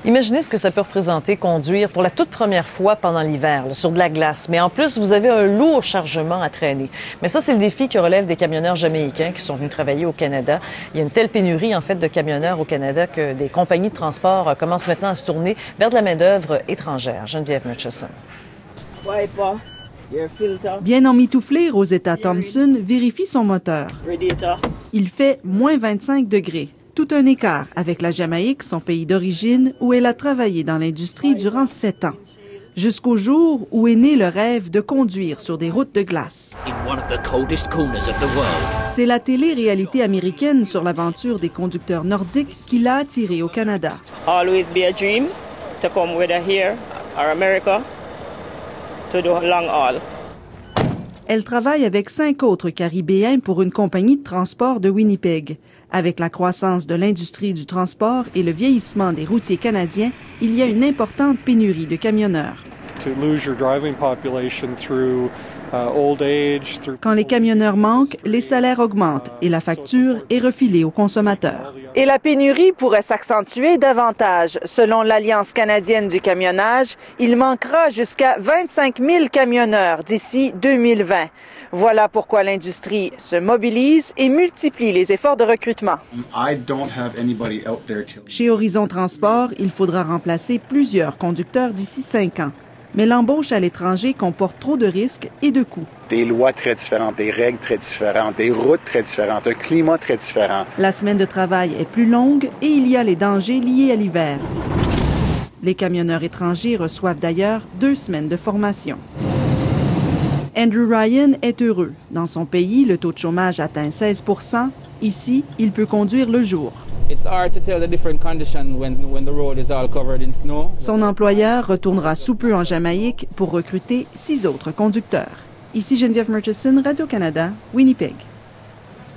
Imaginez ce que ça peut représenter conduire pour la toute première fois pendant l'hiver, sur de la glace. Mais en plus, vous avez un lourd chargement à traîner. Mais ça, c'est le défi que relèvent des camionneurs jamaïcains qui sont venus travailler au Canada. Il y a une telle pénurie, en fait, de camionneurs au Canada que des compagnies de transport commencent maintenant à se tourner vers de la main-d'œuvre étrangère. Geneviève Murchison. Bien emmitouflé, Rosetta Thompson vérifie son moteur. Il fait moins 25 degrés. Tout un écart avec la Jamaïque, son pays d'origine, où elle a travaillé dans l'industrie durant 7 ans. Jusqu'au jour où est né le rêve de conduire sur des routes de glace. C'est la télé-réalité américaine sur l'aventure des conducteurs nordiques qui l'a attirée au Canada. Always be a dream to come whether here or America to do long haul. Elle travaille avec 5 autres Caribéens pour une compagnie de transport de Winnipeg. Avec la croissance de l'industrie du transport et le vieillissement des routiers canadiens, il y a une importante pénurie de camionneurs. Quand les camionneurs manquent, les salaires augmentent et la facture est refilée aux consommateurs. Et la pénurie pourrait s'accentuer davantage. Selon l'Alliance canadienne du camionnage, il manquera jusqu'à 25 000 camionneurs d'ici 2020. Voilà pourquoi l'industrie se mobilise et multiplie les efforts de recrutement. Chez Horizon Transport, il faudra remplacer plusieurs conducteurs d'ici 5 ans. Mais l'embauche à l'étranger comporte trop de risques et de coûts. Des lois très différentes, des règles très différentes, des routes très différentes, un climat très différent. La semaine de travail est plus longue et il y a les dangers liés à l'hiver. Les camionneurs étrangers reçoivent d'ailleurs 2 semaines de formation. Andrew Ryan est heureux. Dans son pays, le taux de chômage atteint 16 %. Ici, il peut conduire le jour. Son employeur retournera sous peu en Jamaïque pour recruter 6 autres conducteurs. Ici Geneviève Murchison, Radio-Canada, Winnipeg.